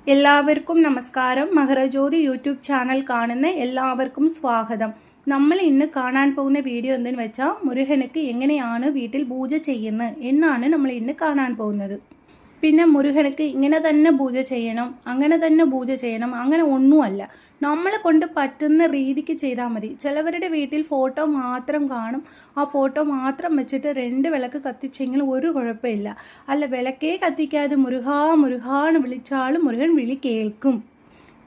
എല്ലാവർക്കും നമസ്കാരം. മഹരജ്യോതി YouTube channel കാണുന്ന എല്ലാവർക്കും സ്വാഗതം. നമ്മൾ ഇന്ന് കാണാൻ പോകുന്ന വീഡിയോ എന്തെന്ന് വെച്ചാൽ മുരുകനുക്ക് എങ്ങനെയാണ് വീട്ടിൽ പൂജ ചെയ്യുന്നത് എന്നാണ് നമ്മൾ ഇന്ന് കാണാൻ പോകുന്നത്. പിന്നെ മുരുകനുക്ക് ഇങ്ങനെ തന്നെ പൂജ ചെയ്യണം, അങ്ങനെ തന്നെ പൂജ ചെയ്യണം, അങ്ങനെ ഒന്നുമല്ല. നമ്മളെ കൊണ്ട് പറ്റുന്ന രീതിക്ക് ചെയ്താൽ മതി. ചിലവരുടെ വീട്ടിൽ ഫോട്ടോ മാത്രം കാണും, ആ ഫോട്ടോ മാത്രം വെച്ചിട്ട് 2 വിളക്ക് കത്തിച്ചെങ്കിൽ ഒരു കുഴപ്പമില്ല. അല്ല, വിളക്കേ കത്തിക്കാതെ മുരുകാ മുരുകാന്ന് വിളിച്ചാലും മുരുകൻ വിളി കേൾക്കും.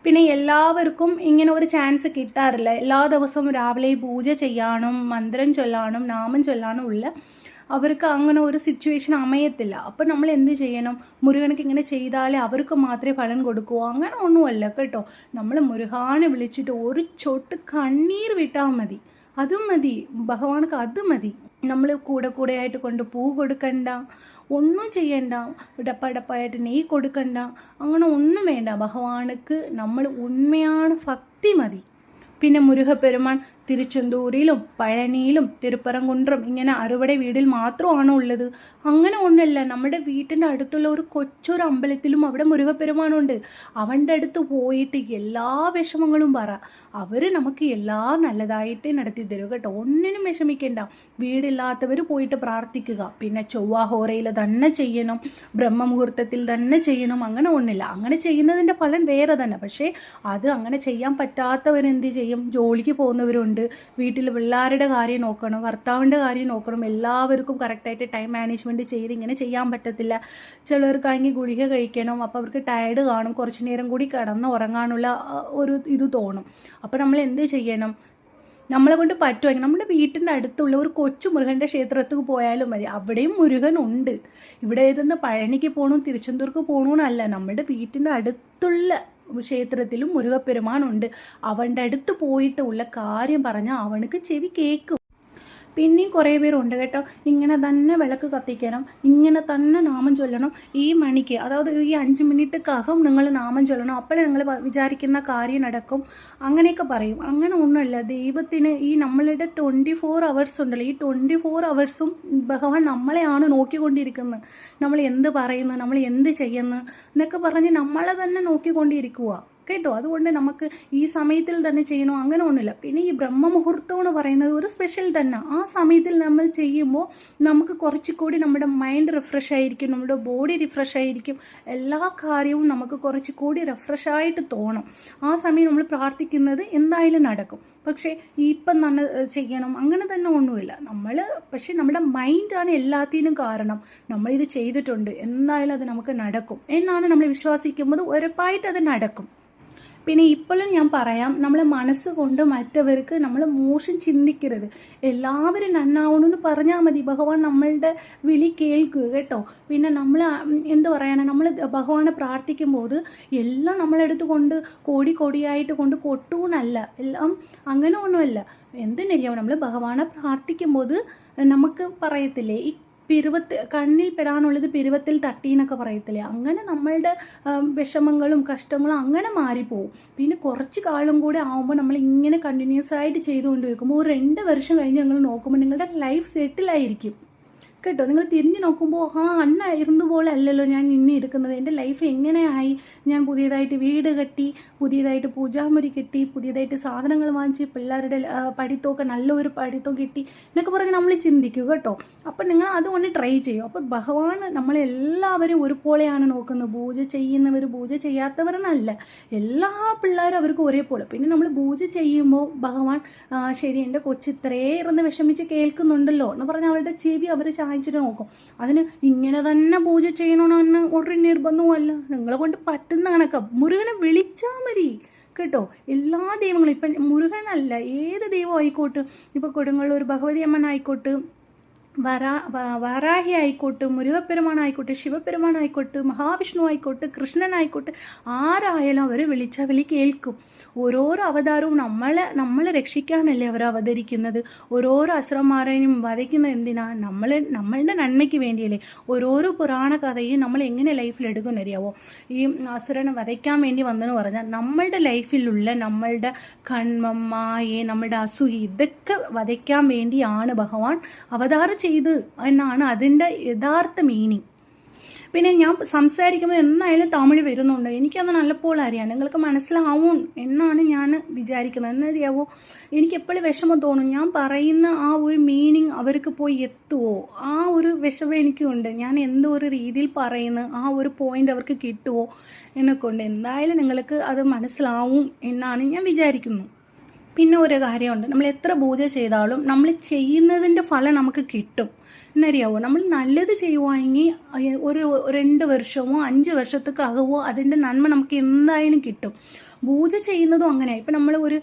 പിന്നെ എല്ലാവർക്കും ഇങ്ങനെ ഒരു ചാൻസ് കിട്ടാറില്ല. എല്ലാ ദിവസവും രാവിലെ പൂജ ചെയ്യാനും മന്ത്രം ചൊല്ലാനും നാമം ചൊല്ലാനും ഉള്ള അവർക്ക് അങ്ങനെ ഒരു സിറ്റുവേഷൻ അമയത്തില്ല. അപ്പം നമ്മൾ എന്ത് ചെയ്യണം? മുരുകനക്ക് ഇങ്ങനെ ചെയ്താലേ അവർക്ക് മാത്രമേ ഫലം കൊടുക്കൂ, അങ്ങനെ ഒന്നുമല്ല കേട്ടോ. നമ്മൾ മുരുകാനെ വിളിച്ചിട്ട് ഒരു ചൊട്ട് കണ്ണീർ വിട്ടാൽ മതി, അതും മതി. ഭഗവാനക്ക് അത് മതി. നമ്മൾ കൂടെ ആയിട്ട് കൊണ്ട് പൂ കൊടുക്കണ്ട, ഒന്നും ചെയ്യണ്ട, ഡപ്പായിട്ട് നെയ്യ് കൊടുക്കണ്ട, അങ്ങനെ ഒന്നും വേണ്ട. ഭഗവാനക്ക് നമ്മൾ ഉണ്മയാണ് ഭക്തി മതി. പിന്നെ മുരുകപ്പെരുമാൻ തിരുച്ചെന്തൂരിലും പഴനിയിലും തിരുപ്പറംകുன்றம் ഇങ്ങനെ അറുപടെ വീടിൽ മാത്രമാണ് ഉള്ളത്. അങ്ങനെ ഒന്നല്ല, നമ്മുടെ വീട്ടിൻ്റെ അടുത്തുള്ള ഒരു കൊച്ചൊരു അമ്പലത്തിലും അവിടെ മുരുകപ്പെരുമാനുണ്ട്. അവൻ്റെ അടുത്ത് പോയിട്ട് എല്ലാ വിഷമങ്ങളും പറ, അവർ നമുക്ക് എല്ലാം നല്ലതായിട്ട് നടത്തി തരും കേട്ടോ. ഒന്നിനും വിഷമിക്കേണ്ട. വീടില്ലാത്തവർ പോയിട്ട് പ്രാർത്ഥിക്കുക. പിന്നെ ചൊവ്വാഹോറയിൽ തന്നെ ചെയ്യണം, ബ്രഹ്മമുഹൂർത്തത്തിൽ തന്നെ ചെയ്യണം, അങ്ങനെ ഒന്നില്ല. അങ്ങനെ ചെയ്യുന്നതിൻ്റെ ഫലം വേറെ തന്നെ. പക്ഷേ അത് അങ്ങനെ ചെയ്യാൻ പറ്റാത്തവരെന്ത് ചെയ്യും? ജോലിക്ക് പോകുന്നവരുണ്ട്, വീട്ടിൽ പിള്ളേരുടെ കാര്യം നോക്കണം, ഭർത്താവിൻ്റെ കാര്യം നോക്കണം. എല്ലാവർക്കും കറക്റ്റായിട്ട് ടൈം മാനേജ്മെൻറ്റ് ചെയ്ത് ഇങ്ങനെ ചെയ്യാൻ പറ്റത്തില്ല. ചിലവർക്കാണെങ്കിൽ ഗുളിക കഴിക്കണം, അപ്പോൾ അവർക്ക് ടയർഡ് കാണും, കുറച്ച് നേരം കൂടി കിടന്ന് ഉറങ്ങാനുള്ള ഒരു ഇത് തോന്നും. അപ്പോൾ നമ്മൾ എന്ത് ചെയ്യണം? നമ്മളെ കൊണ്ട് പറ്റുമെങ്കിൽ നമ്മുടെ വീട്ടിൻ്റെ അടുത്തുള്ള ഒരു കൊച്ചു മുരുകൻ്റെ ക്ഷേത്രത്തിൽ പോയാലും മതി. അവിടെയും മുരുകൻ ഉണ്ട്. ഇവിടെ ഏതെന്ന് പഴനിക്ക് പോകണം, തിരുച്ചെന്തൂർക്ക് പോകണമെന്നല്ല, നമ്മുടെ വീട്ടിൻ്റെ അടുത്തുള്ള ക്ഷേത്രത്തിലും മുരുകപ്പെരുമാനുണ്ട്. അവൻ്റെ അടുത്ത് പോയിട്ട് ഉള്ള കാര്യം പറഞ്ഞാൽ അവനക്ക് ചെവി കേൾക്കും. പിന്നെയും കുറേ പേരുണ്ട് കേട്ടോ, ഇങ്ങനെ തന്നെ വിളക്ക് കത്തിക്കണം, ഇങ്ങനെ തന്നെ നാമം ചൊല്ലണം, ഈ മണിക്ക്, അതായത് ഈ 5 മിനിറ്റക്കകം നിങ്ങൾ നാമം ചൊല്ലണം, അപ്പോഴേ നിങ്ങൾ വിചാരിക്കുന്ന കാര്യം നടക്കും, അങ്ങനെയൊക്കെ പറയും. അങ്ങനെ ഒന്നുമല്ല. ദൈവത്തിന് ഈ നമ്മളുടെ 24 hours ഉണ്ടല്ലോ, ഈ 24 hours ഭഗവാൻ നമ്മളെയാണ് നോക്കിക്കൊണ്ടിരിക്കുന്നത്. നമ്മൾ എന്ത് പറയുന്നു, നമ്മൾ എന്ത് ചെയ്യുന്നു എന്നൊക്കെ പറഞ്ഞ് നമ്മളെ തന്നെ നോക്കിക്കൊണ്ടിരിക്കുക കേട്ടോ. അതുകൊണ്ട് നമുക്ക് ഈ സമയത്തിൽ തന്നെ ചെയ്യണോ അങ്ങനെ ഒന്നുമില്ല. പിന്നെ ഈ ബ്രഹ്മമുഹൂർത്തം എന്ന് പറയുന്നത് ഒരു സ്പെഷ്യൽ തന്നെ. ആ സമയത്തിൽ നമ്മൾ ചെയ്യുമ്പോൾ നമുക്ക് കുറച്ചുകൂടി നമ്മുടെ മൈൻഡ് റിഫ്രഷ് ആയിരിക്കും, നമ്മുടെ ബോഡി റിഫ്രഷ് ആയിരിക്കും, എല്ലാ കാര്യവും നമുക്ക് കുറച്ചുകൂടി റിഫ്രഷായിട്ട് തോന്നും. ആ സമയം നമ്മൾ പ്രാർത്ഥിക്കുന്നത് എന്തായാലും നടക്കും. പക്ഷേ ഇപ്പം തന്നെ ചെയ്യണം അങ്ങനെ തന്നെ ഒന്നുമില്ല. പക്ഷേ നമ്മുടെ മൈൻഡാണ് എല്ലാത്തിനും കാരണം. നമ്മളിത് ചെയ്തിട്ടുണ്ട്, എന്തായാലും അത് നമുക്ക് നടക്കും എന്നാണ് നമ്മൾ വിശ്വസിക്കുന്നത്. ഉറപ്പായിട്ട് അത് നടക്കും. പിന്നെ ഇപ്പോഴും ഞാൻ പറയാം, നമ്മൾ മനസ്സുകൊണ്ട് മറ്റവർക്ക് നമ്മൾ മോശം ചിന്തിക്കരുത്. എല്ലാവരും നന്നാവണമെന്ന് പറഞ്ഞാൽ മതി. ഭഗവാൻ നമ്മളുടെ വിളി കേൾക്കുക കേട്ടോ. പിന്നെ നമ്മൾ എന്ത് പറയാനാണ്, നമ്മൾ ഭഗവാനെ പ്രാർത്ഥിക്കുമ്പോൾ എല്ലാം നമ്മളെടുത്ത് കൊണ്ട് കോടിയായിട്ട് കൊണ്ട് കൊട്ടൂന്നല്ല, എല്ലാം അങ്ങനെ ഒന്നുമല്ല. എന്തിനറിയാമോ, നമ്മൾ ഭഗവാനെ പ്രാർത്ഥിക്കുമ്പോൾ നമുക്ക് പറയത്തില്ലേ, ഈ കണ്ണിൽ പെടാനുള്ളത് പിരുവത്തിൽ തട്ടീന്നൊക്കെ പറയത്തില്ലേ, അങ്ങനെ നമ്മളുടെ വിഷമങ്ങളും കഷ്ടങ്ങളും അങ്ങനെ മാറിപ്പോവും. പിന്നെ കുറച്ച് കാലം കൂടെ ആകുമ്പോൾ നമ്മൾ ഇങ്ങനെ കണ്ടിന്യൂസ് ആയിട്ട് ചെയ്തുകൊണ്ടിരിക്കുമ്പോൾ ഒരു 2 വർഷം കഴിഞ്ഞ് നിങ്ങൾ നോക്കുമ്പോൾ നിങ്ങളുടെ ലൈഫ് സെറ്റിലായിരിക്കും കേട്ടോ. നിങ്ങൾ തിരിഞ്ഞു നോക്കുമ്പോൾ അന്നായിരുന്ന പോലെ അല്ലല്ലോ ഞാൻ ഇനി എടുക്കുന്നത്, എൻ്റെ ലൈഫ് എങ്ങനെയായി, ഞാൻ പുതിയതായിട്ട് വീട് കെട്ടി, പുതിയതായിട്ട് പൂജാമുറി കെട്ടി, പുതിയതായിട്ട് സാധനങ്ങൾ വാങ്ങിച്ച്, പിള്ളേരുടെ പഠിത്തമൊക്കെ നല്ലൊരു പഠിത്തം കിട്ടി എന്നൊക്കെ പറഞ്ഞ് നമ്മൾ ചിന്തിക്കുക കേട്ടോ. അപ്പം നിങ്ങൾ അതുകൊണ്ട് ട്രൈ ചെയ്യും. അപ്പോൾ ഭഗവാൻ നമ്മളെല്ലാവരും ഒരുപോലെയാണ് നോക്കുന്നത്. പൂജ ചെയ്യുന്നവർ പൂജ ചെയ്യാത്തവരെന്നല്ല, എല്ലാ പിള്ളേരും അവർക്ക് ഒരേപോലെ. പിന്നെ നമ്മൾ പൂജ ചെയ്യുമ്പോൾ ഭഗവാൻ ശരി, എൻ്റെ കൊച്ച് ഇത്രേ ഇരുന്ന് വിഷമിച്ച് കേൾക്കുന്നുണ്ടല്ലോ എന്ന് പറഞ്ഞാൽ അവരുടെ ചെവി അവർ ചായച്ചിട്ട് നോക്കും. അതിന് ഇങ്ങനെ തന്നെ പൂജ ചെയ്യണമെന്ന് ഒരു നിർബന്ധവുമല്ല. നിങ്ങളെ കൊണ്ട് പറ്റുന്ന കണക്ക് മുരുകനെ വിളിച്ചാൽ മതി കേട്ടോ. എല്ലാ ദൈവങ്ങളും, ഇപ്പം മുരുകനല്ല, ഏത് ദൈവം ആയിക്കോട്ടെ, ഇപ്പം കൊടുങ്ങല്ലൂർ ഭഗവതി അമ്മൻ ആയിക്കോട്ടെ, വാരാഹി ആയിക്കോട്ടെ, മുരുകപ്പെരുമാനായിക്കോട്ടെ, ശിവപെരുമാനായിക്കോട്ടെ, മഹാവിഷ്ണു ആയിക്കോട്ടെ, കൃഷ്ണനായിക്കോട്ടെ, ആരായാലും അവർ വിളിച്ചാൽ വിളി കേൾക്കും. ഓരോരോ അവതാരവും നമ്മളെ രക്ഷിക്കാനല്ലേ അവർ അവതരിക്കുന്നത്. ഓരോരോ അസുരന്മാരെയും വധിക്കുന്നത് എന്തിനാ? നമ്മളുടെ നന്മയ്ക്ക് വേണ്ടിയല്ലേ. ഓരോരോ പുരാണ കഥയും നമ്മൾ എങ്ങനെ ലൈഫിൽ എടുക്കുന്നറിയാവോ? ഈ അസുരനെ വധിക്കാൻ വേണ്ടി വന്നെന്ന് പറഞ്ഞാൽ നമ്മളുടെ ലൈഫിലുള്ള നമ്മളുടെ കൺമം, മായെ, നമ്മളുടെ അസൂയ, ഇതൊക്കെ വധിക്കാൻ വേണ്ടിയാണ് ഭഗവാൻ അവതാരം ചെയ്ത് എന്നാണ് അതിൻ്റെ യഥാർത്ഥ മീനിങ്. പിന്നെ ഞാൻ സംസാരിക്കുമ്പോൾ എന്തായാലും തമിഴ് വരുന്നുണ്ട്. എനിക്കത് നല്ലപോലെ അറിയാം, നിങ്ങൾക്ക് മനസ്സിലാവും എന്നാണ് ഞാൻ വിചാരിക്കുന്നത്. എന്നറിയാവോ, എനിക്ക് എപ്പോഴും വിഷമം തോന്നും, ഞാൻ പറയുന്ന ആ ഒരു മീനിങ് അവർക്ക് പോയി എത്തുമോ, ആ ഒരു വിഷമം എനിക്കുണ്ട്. ഞാൻ എന്തോ ഒരു രീതിയിൽ പറയുന്ന ആ ഒരു പോയിന്റ് അവർക്ക് കിട്ടുമോ എന്നെക്കൊണ്ട്. എന്തായാലും നിങ്ങൾക്ക് അത് മനസ്സിലാവും എന്നാണ് ഞാൻ വിചാരിക്കുന്നത്. പിന്നെ ഒരു കാര്യമുണ്ട്, നമ്മൾ എത്ര പൂജ ചെയ്താലും നമ്മൾ ചെയ്യുന്നതിൻ്റെ ഫലം നമുക്ക് കിട്ടും. എന്നറിയാവോ, നമ്മൾ നല്ലത് ചെയ്യുവാണെങ്കിൽ ഒരു 2 വർഷമോ 5 വർഷത്തേക്കാകുമോ അതിൻ്റെ നന്മ നമുക്ക് എന്തായാലും കിട്ടും. പൂജ ചെയ്യുന്നതും അങ്ങനെ. ഇപ്പം നമ്മൾ ഒരു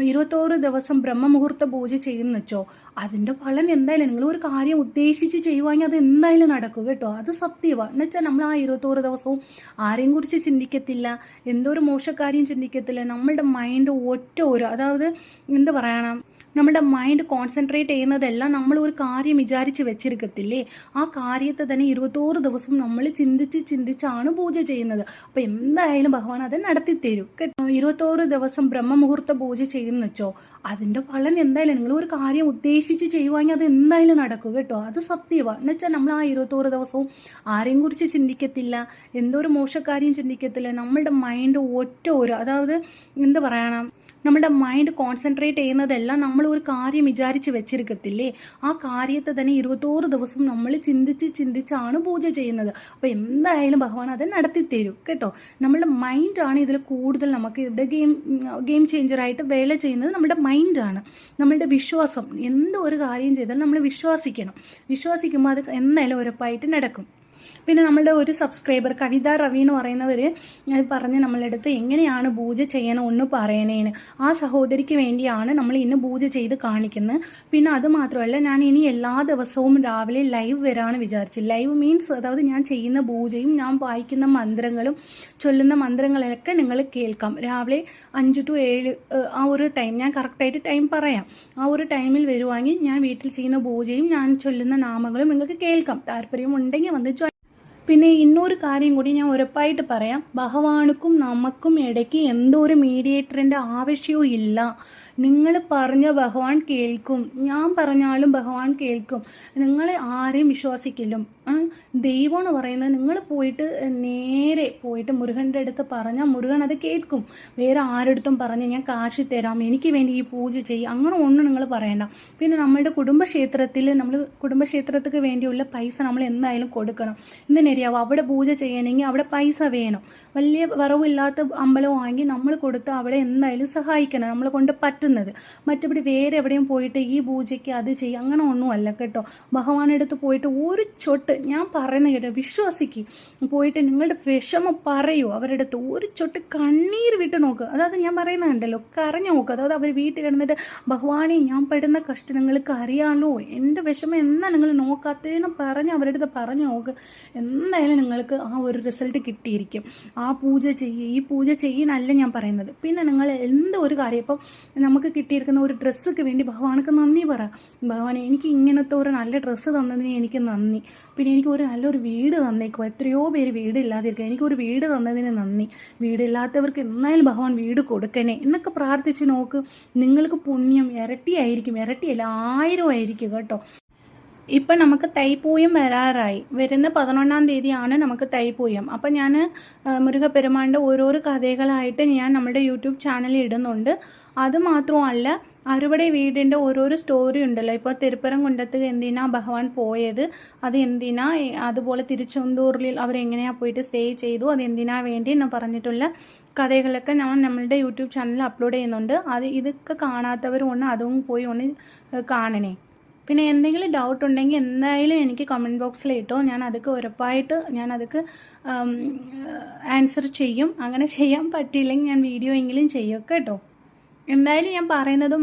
21 ദിവസം ബ്രഹ്മമുഹൂർത്ത പൂജ ചെയ്യുന്ന വെച്ചോ, അതിൻ്റെ ഫലം എന്തായാലും നിങ്ങൾ ഒരു കാര്യം ഉദ്ദേശിച്ച് ചെയ്യുവാണെങ്കിൽ അത് എന്തായാലും നടക്കും കേട്ടോ. അത് സത്യമാണ്. എന്നുവെച്ചാൽ നമ്മൾ ആ 21 ദിവസവും ആരെയും കുറിച്ച് ചിന്തിക്കത്തില്ല, എന്തോ ഒരു മോശക്കാര്യം ചിന്തിക്കത്തില്ല. നമ്മളുടെ മൈൻഡ് അതായത് എന്താ പറയണം, നമ്മുടെ മൈൻഡ് കോൺസെൻട്രേറ്റ് ചെയ്യുന്നതെല്ലാം നമ്മൾ ഒരു കാര്യം വിചാരിച്ച് വെച്ചിരിക്കത്തില്ലേ, ആ കാര്യത്തെ തന്നെ 21 ദിവസം നമ്മൾ ചിന്തിച്ചാണ് പൂജ ചെയ്യുന്നത്. അപ്പം എന്തായാലും ഭഗവാൻ അത് നടത്തി തരും കേട്ടോ. 21 ദിവസം ബ്രഹ്മമുഹൂർത്ത പൂജ ചെയ്യുന്ന വെച്ചോ, അതിൻ്റെ ഫലം എന്തായാലും നിങ്ങൾ ഒരു കാര്യം ഉദ്ദേശിച്ച് ചെയ്യുവാണെങ്കിൽ അത് എന്തായാലും നടക്കും കേട്ടോ. അത് സത്യമാണ്. എന്നുവെച്ചാൽ നമ്മൾ ആ 21 ദിവസവും ആരെയും കുറിച്ച് ചിന്തിക്കത്തില്ല, എന്തോ ഒരു മോശക്കാര്യം ചിന്തിക്കത്തില്ല. നമ്മളുടെ മൈൻഡ് അതായത് എന്താ പറയണം, നമ്മുടെ മൈൻഡ് കോൺസെൻട്രേറ്റ് ചെയ്യുന്നതെല്ലാം നമ്മൾ ഒരു കാര്യം വിചാരിച്ച് വെച്ചിരിക്കത്തില്ലേ, ആ കാര്യത്തെ തന്നെ 21 ദിവസം നമ്മൾ ചിന്തിച്ചാണ് പൂജ ചെയ്യുന്നത്. അപ്പോൾ എന്തായാലും ഭഗവാൻ അത് നടത്തി തരും കേട്ടോ. നമ്മുടെ മൈൻഡാണ് ഇതിൽ കൂടുതൽ നമുക്ക് ഇവിടെ ഗെയിം ചേഞ്ചറായിട്ട് വേല ചെയ്യുന്നത്. നമ്മുടെ മൈൻഡാണ്, നമ്മളുടെ വിശ്വാസം. എന്തോ ഒരു കാര്യം ചെയ്താലും നമ്മൾ വിശ്വസിക്കുമ്പോൾ അത് എന്തായാലും ഉറപ്പായിട്ട് നടക്കും. പിന്നെ നമ്മളുടെ ഒരു സബ്സ്ക്രൈബർ കവിത റവി എന്ന് പറയുന്നവർ പറഞ്ഞ് നമ്മളെടുത്ത് എങ്ങനെയാണ് പൂജ ചെയ്യണം ഒന്ന് പറയണേന്. ആ സഹോദരിക്ക് വേണ്ടിയാണ് നമ്മൾ ഇന്ന് പൂജ ചെയ്ത് കാണിക്കുന്നത്. പിന്നെ അത് മാത്രമല്ല, ഞാൻ ഇനി എല്ലാ ദിവസവും രാവിലെ ലൈവ് വരാമെന്ന് വിചാരിച്ചു. ലൈവ് മീൻസ് അതായത് ഞാൻ ചെയ്യുന്ന പൂജയും ഞാൻ വായിക്കുന്ന മന്ത്രങ്ങളും ചൊല്ലുന്ന മന്ത്രങ്ങളൊക്കെ നിങ്ങൾ കേൾക്കാം. രാവിലെ 5 to 7 ആ ഒരു ടൈം, ഞാൻ കറക്റ്റായിട്ട് ടൈം പറയാം. ആ ഒരു ടൈമിൽ വരുവാണെങ്കിൽ ഞാൻ വീട്ടിൽ ചെയ്യുന്ന പൂജയും ഞാൻ ചൊല്ലുന്ന നാമങ്ങളും നിങ്ങൾക്ക് കേൾക്കാം. താല്പര്യമുണ്ടെങ്കിൽ വന്ന് പിന്നെ ഇന്നൊരു കാര്യം കൂടി ഞാൻ ഉറപ്പായിട്ട് പറയാം, ഭഗവാനുക്കും നമുക്കും ഇടയ്ക്ക് എന്തോ ഒരു മീഡിയേറ്ററിൻ്റെ ആവശ്യവും ഇല്ല. നിങ്ങൾ പറഞ്ഞ ഭഗവാൻ കേൾക്കും, ഞാൻ പറഞ്ഞാലും ഭഗവാൻ കേൾക്കും. നിങ്ങൾ ആരെയും വിശ്വസിക്കില്ല. ദൈവം എന്ന് പറയുന്നത് നിങ്ങൾ നേരെ പോയിട്ട് മുരുകൻ്റെ അടുത്ത് പറഞ്ഞാൽ മുരുകൻ അത് കേൾക്കും. വേറെ ആരടുത്തും പറഞ്ഞ് ഞാൻ കാശ് തരാം, എനിക്ക് വേണ്ടി ഈ പൂജ ചെയ്യും, അങ്ങനെ ഒന്നും നിങ്ങൾ പറയണ്ട. പിന്നെ നമ്മളുടെ കുടുംബക്ഷേത്രത്തിന് വേണ്ടിയുള്ള പൈസ നമ്മൾ എന്തായാലും കൊടുക്കണം. എന്തിനറിയാവോ, അവിടെ പൂജ ചെയ്യണമെങ്കിൽ അവിടെ പൈസ വേണം. വലിയ വറവില്ലാത്ത അമ്പലമാണെങ്കിൽ നമ്മൾ കൊടുത്ത് അവിടെ എന്തായാലും സഹായിക്കണം, നമ്മളെ കൊണ്ട് പറ്റുന്നത്. മറ്റെവിടെ വേറെ എവിടെയും പോയിട്ട് ഈ പൂജയ്ക്ക് അത് ചെയ്യും, അങ്ങനെ ഒന്നുമല്ല കേട്ടോ. ഭഗവാനടുത്ത് പോയിട്ട് ഒരു ചൊട്ട്, ഞാൻ പറയുന്ന കേട്ടോ, വിശ്വസിക്ക്, പോയിട്ട് നിങ്ങളുടെ വിഷമം പറയൂ അവരുടെ അടുത്ത്. ഒരു ചൊട്ട് കണ്ണീർ വിട്ട് നോക്കുക. അതായത് ഞാൻ പറയുന്നുണ്ടല്ലോ, കരഞ്ഞു നോക്കുക. അതായത് അവർ വീട്ടിൽ കിടന്നിട്ട് ഭഗവാനെ ഞാൻ പെടുന്ന കഷ്ടം നിങ്ങൾക്ക് അറിയാമല്ലോ, എൻ്റെ വിഷമം എന്നാ നിങ്ങൾ നോക്കാത്തതിനും പറഞ്ഞ് അവരുടെ അടുത്ത് പറഞ്ഞു നോക്ക്. എന്തായാലും നിങ്ങൾക്ക് ആ ഒരു റിസൾട്ട് കിട്ടിയിരിക്കും. ആ പൂജ ഈ പൂജ ചെയ്യുന്നല്ല ഞാൻ പറയുന്നത്. പിന്നെ നിങ്ങൾ ഒരു കാര്യം, ഇപ്പം നമുക്ക് കിട്ടിയിരിക്കുന്ന ഒരു ഡ്രസ്സൊക്കെ വേണ്ടി ഭഗവാനക്ക് നന്ദി പറ. ഭഗവാനെ എനിക്ക് ഇങ്ങനത്തെ ഒരു നല്ല ഡ്രസ്സ് തന്നതിന് എനിക്ക് നന്ദി. പിന്നെ എനിക്ക് നല്ലൊരു വീട് തന്നേക്കും. എത്രയോ പേര് വീടില്ലാതിരിക്കുക, എനിക്കൊരു വീട് തന്നതിന് നന്ദി. വീടില്ലാത്തവർക്ക് എന്നാലും ഭഗവാൻ വീട് കൊടുക്കണേ എന്നൊക്കെ പ്രാർത്ഥിച്ച് നോക്ക്. നിങ്ങൾക്ക് പുണ്യം ഇരട്ടിയായിരിക്കും, ഇരട്ടിയല്ല 1000 ആയിരിക്കും കേട്ടോ. ഇപ്പം നമുക്ക് തൈപ്പൂയം വരാറായി. വരുന്ന 11-ാം തീയതിയാണ് നമുക്ക് തൈപ്പൂയം. അപ്പം ഞാൻ മുരുകപ്പെരുമാൻ്റെ ഓരോരോ കഥകളായിട്ട് ഞാൻ നമ്മുടെ യൂട്യൂബ് ചാനലിൽ ഇടുന്നുണ്ട്. അതുമാത്രമല്ല, അവരുടെ വീടിൻ്റെ ഓരോരോ സ്റ്റോറി ഉണ്ടല്ലോ. ഇപ്പോൾ തിരുപ്പരംകുണ്ടത്ത് എന്തിനാ ഭഗവാൻ പോയത്, അത് എന്തിനാ, അതുപോലെ തിരുച്ചെന്തൂരിൽ അവരെങ്ങനെയാണ് പോയിട്ട് സ്റ്റേ ചെയ്തു, അത് എന്തിനാ വേണ്ടി എന്ന് പറഞ്ഞിട്ടുള്ള കഥകളൊക്കെ ഞാൻ നമ്മളുടെ യൂട്യൂബ് ചാനലിൽ അപ്ലോഡ് ചെയ്യുന്നുണ്ട്. ഇതൊക്കെ കാണാത്തവരും അതും പോയി കാണണേ. പിന്നെ എന്തെങ്കിലും ഡൗട്ട് ഉണ്ടെങ്കിൽ എന്തായാലും എനിക്ക് കമൻറ്റ് ബോക്സിൽ ഇട്ടോ, ഞാൻ അതൊക്കെ ഉറപ്പായിട്ട് ആൻസർ ചെയ്യും. അങ്ങനെ ചെയ്യാൻ പറ്റിയില്ലെങ്കിൽ ഞാൻ വീഡിയോ എങ്കിലും ചെയ്യും കേട്ടോ. എന്തായാലും ഞാൻ പറയുന്നത്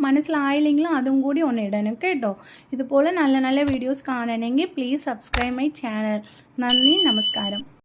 മനസ്സിലായില്ലെങ്കിലും അതും കൂടി ഇടണം കേട്ടോ. ഇതുപോലെ നല്ല നല്ല വീഡിയോസ് കാണണമെങ്കിൽ പ്ലീസ് സബ്സ്ക്രൈബ് മൈ ചാനൽ. നന്ദി, നമസ്കാരം.